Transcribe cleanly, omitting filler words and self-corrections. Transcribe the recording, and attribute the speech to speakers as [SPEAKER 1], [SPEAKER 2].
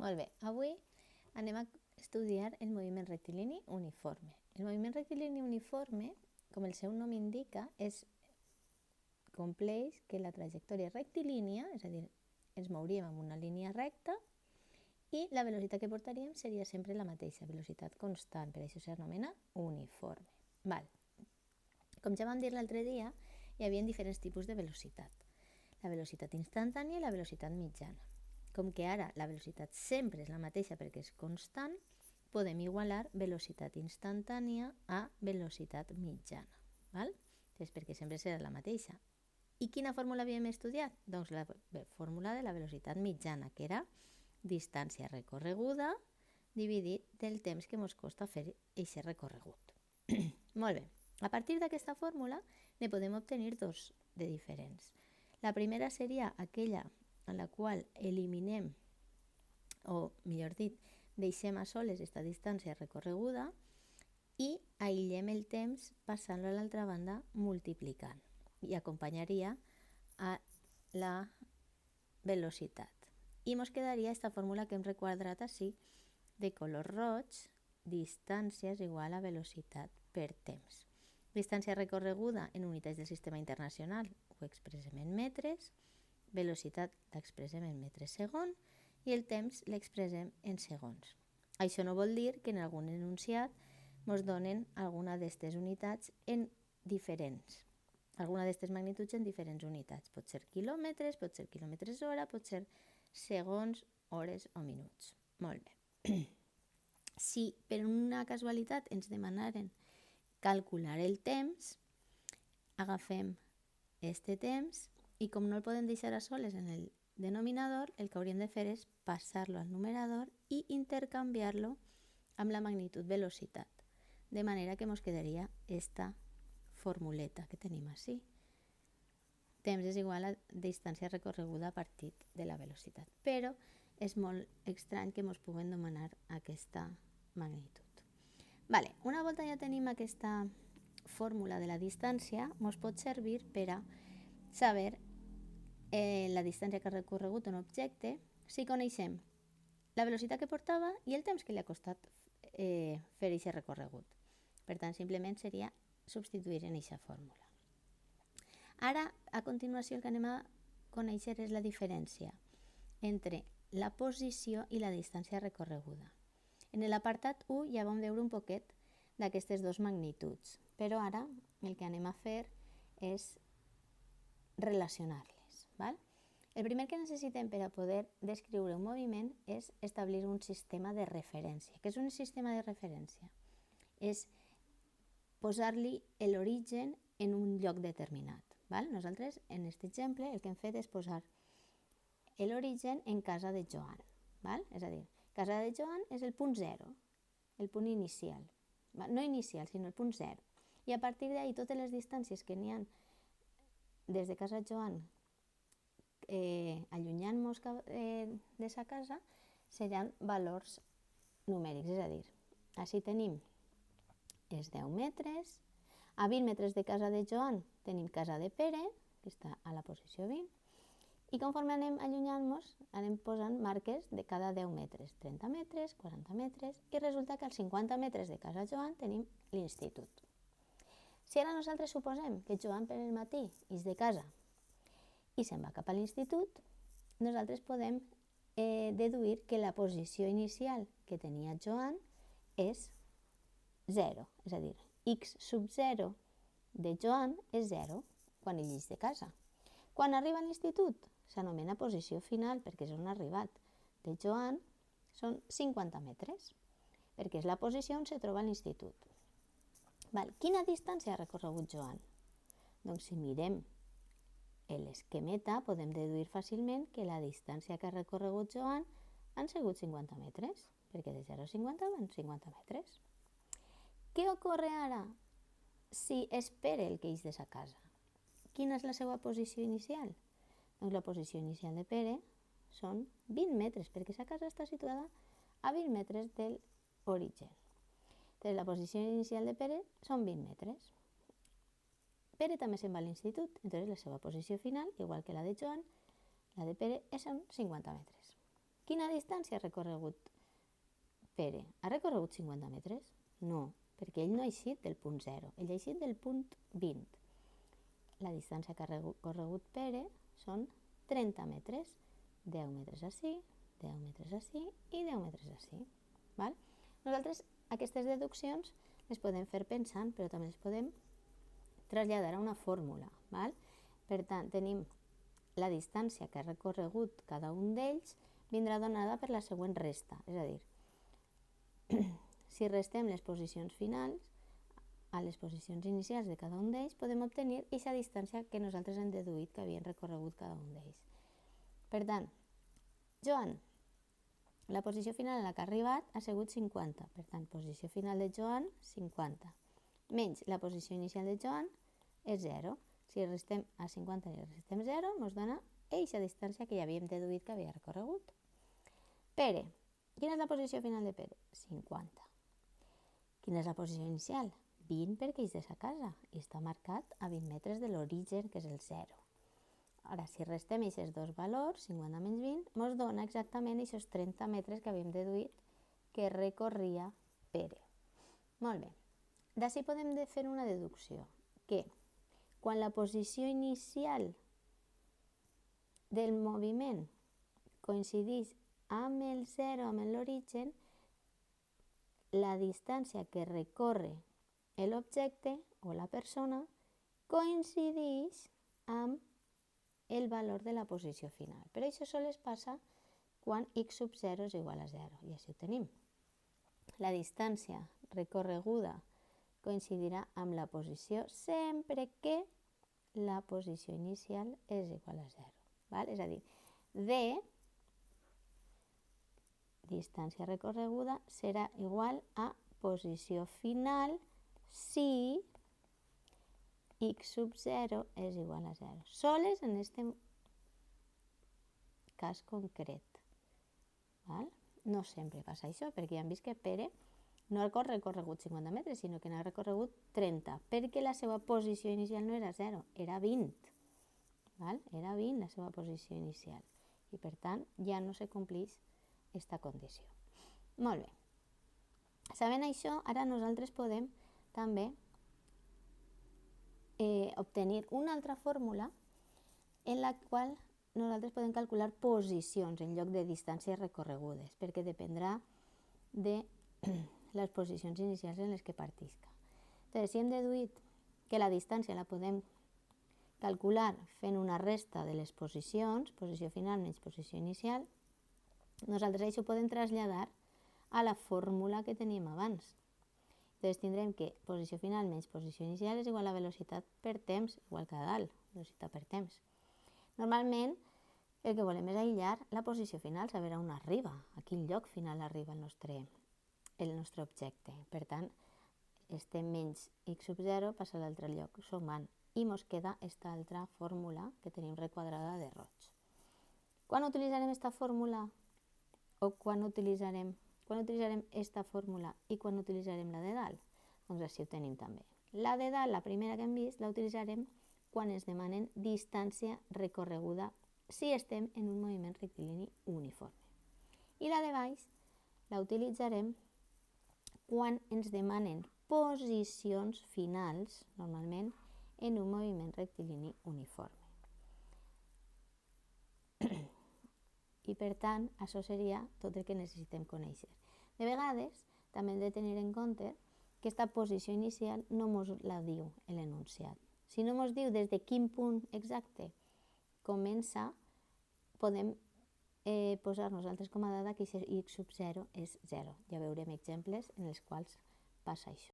[SPEAKER 1] Molt bé, avui anem a estudiar el moviment rectilini uniforme. El moviment rectilini uniforme, com el seu nom indica, compleix que la trajectòria rectilínia, és a dir, ens mouríem amb una línia recta i la velocitat que portaríem seria sempre la mateixa, velocitat constant, per això s'anomena uniforme. Com ja vam dir l'altre dia, hi havia diferents tipus de velocitat. La velocitat instantània i la velocitat mitjana. Com que ara la velocitat sempre és la mateixa perquè és constant, podem igualar velocitat instantània a velocitat mitjana. És perquè sempre serà la mateixa. I quina fórmula havíem estudiat? Doncs la fórmula de la velocitat mitjana, que era distància recorreguda dividit del temps que ens costa fer aquest recorregut. Molt bé. A partir d'aquesta fórmula ne podem obtenir dos de diferents. La primera seria aquella en la qual eliminem, o millor dit, deixem a soles aquesta distància recorreguda i aïllem el temps passant-lo a l'altra banda multiplicant i acompanyaria a la velocitat. I ens quedaria aquesta fórmula que hem requadrat així de color roig, distància és igual a velocitat per temps. Distància recorreguda en unitats del sistema internacional ho expressem en metres, velocitat l'expressem en metres segon i el temps l'expressem en segons. Això no vol dir que en algun enunciat ens donen alguna d'aquestes unitats en diferents, alguna d'aquestes magnituds en diferents unitats. Pot ser quilòmetres, pot ser quilòmetres hora, pot ser segons, hores o minuts. Molt bé. Si per una casualitat ens demanaren calcular el temps, agafem este temps i com no el podem deixar a soles en el denominador, el que hauríem de fer és passar-lo al numerador i intercanviar-lo amb la magnitud velocitat, de manera que ens quedaria esta formuleta que tenim així. Temps és igual a distància recorreguda a partir de la velocitat, però és molt estrany que ens puguen demanar aquesta magnitud. Una volta ja tenim aquesta fórmula de la distància, ens pot servir per a saber la distància que ha recorregut un objecte si coneixem la velocitat que portava i el temps que li ha costat fer aquest recorregut. Per tant, simplement seria substituir en aquesta fórmula. Ara, a continuació, el que anem a conèixer és la diferència entre la posició i la distància recorreguda. En l'apartat 1 ja vam veure un poquet d'aquestes dues magnituds, però ara el que anem a fer és relacionar-les. El primer que necessitem per a poder descriure un moviment és establir un sistema de referència. Què és un sistema de referència? És posar-li l'origen en un lloc determinat. Nosaltres, en aquest exemple, el que hem fet és posar l'origen en casa de Joan. És a dir, casa de Joan és el punt 0, el punt inicial. No inicial, sinó el punt 0. I a partir d'ahí, totes les distàncies que n'hi ha des de casa de Joan allunyant-nos de sa casa seran valors numèrics. És a dir, així tenim els 10 metres, a 20 metres de casa de Joan tenim casa de Pere, que està a la posició 20, i conforme anem allunyant-nos, anem posant marques de cada 10 metres, 30 metres, 40 metres, i resulta que als 50 metres de casa Joan tenim l'institut. Si ara nosaltres suposem que Joan per el matí és de casa i se'n va cap a l'institut, nosaltres podem deduir que la posició inicial que tenia Joan és 0, és a dir, x sub 0 de Joan és 0 quan ell és de casa. Quan arriba a l'institut s'anomena posició final perquè és on ha arribat. De Joan són 50 metres, perquè és la posició on se troba l'institut. Quina distància ha recorregut Joan? Doncs si mirem l'esquemeta podem deduir fàcilment que la distància que ha recorregut Joan han sigut 50 metres, perquè de 0 a 50 van 50 metres. Què ocorre ara si és Pere el que és de sa casa? Quina és la seva posició inicial? Doncs la posició inicial de Pere són 20 metres, perquè sa casa està situada a 20 metres de l'origen. Doncs la posició inicial de Pere són 20 metres. Pere també se'n va a l'institut, doncs la seva posició final, igual que la de Joan, la de Pere, són 50 metres. Quina distància ha recorregut Pere? Ha recorregut 50 metres? No, perquè ell no ha eixit del punt 0, ell ha eixit del punt 20. La distància que ha recorregut Pere són 30 metres. 10 metres ací, 10 metres ací i 10 metres ací. Val? Nosaltres aquestes deduccions les podem fer pensant, però també les podem traslladar a una fórmula. Val? Per tant, tenim la distància que ha recorregut cada un d'ells vindrà donada per la següent resta. És a dir, si restem les posicions finals a les posicions inicials de cada un d'ells, podem obtenir aquesta distància que nosaltres hem deduït que havien recorregut cada un d'ells. Per tant, Joan, la posició final a la que ha arribat ha sigut 50. Per tant, posició final de Joan, 50. Menys la posició inicial de Joan és 0. Si restem a 50 i restem 0, ens dona aquesta distància que ja havíem deduït que havia recorregut. Pere. Quina és la posició final de Pere? 50. Quina és la posició inicial? 20 perquè és de sa casa i està marcat a 20 metres de l'origen, que és el 0. Ara, si restem aquests dos valors, 50 menys 20, ens dona exactament aquests 30 metres que havíem deduït que recorria Pere. Molt bé. D'ací podem fer una deducció, que quan la posició inicial del moviment coincideix amb el 0, amb l'origen, la distància que recorre l'objecte o la persona coincideix amb el valor de la posició final. Però això sols passa quan x sub 0 és igual a 0. I així ho tenim. La distància recorreguda coincidirà amb la posició sempre que la posició inicial és igual a 0. Val? És a dir, D, distància recorreguda, serà igual a posició final si x sub 0 és igual a 0. Sols en aquest cas concret. Val? No sempre passa això, perquè ja hem vist que Pere no ha recorregut 50 metres, sinó que n'ha recorregut 30, perquè la seva posició inicial no era 0, era 20. Val? Era 20 la seva posició inicial. I per tant, ja no se compleix aquesta condició. Molt bé. Sabent això, ara nosaltres podem també obtenir una altra fórmula en la qual nosaltres podem calcular posicions en lloc de distàncies recorregudes, perquè dependrà de les posicions inicials en les que partisca. Entonces, si hem deduït que la distància la podem calcular fent una resta de les posicions, posició final menys posició inicial, nosaltres això ho podem traslladar a la fórmula que teníem abans. Entonces tindrem que posició final menys posició inicial és igual a velocitat per temps, igual que a dalt, velocitat per temps. Normalment el que volem és aïllar la posició final, saber on arriba, a quin lloc final arriba el nostre objecte. Per tant, este menys x sub 0 passa a l'altre lloc sumant i ens queda aquesta altra fórmula que tenim requadrada de roig. Quan utilitzarem aquesta fórmula o quan utilitzarem aquesta fórmula i quan utilitzarem la de dalt? Doncs així ho tenim també. La de dalt, la primera que hem vist, la utilitzarem quan ens demanen distància recorreguda si estem en un moviment rectilini uniforme. I la de baix la utilitzarem quan ens demanen posicions finals, normalment, en un moviment rectilini uniforme. I per tant, això seria tot el que necessitem conèixer. De vegades, també hem de tenir en compte que aquesta posició inicial no ens la diu l'enunciat. Si no ens diu des de quin punt exacte comença, podem posar nosaltres com a dada que x sub 0 és 0. Ja veurem exemples en els quals passa això.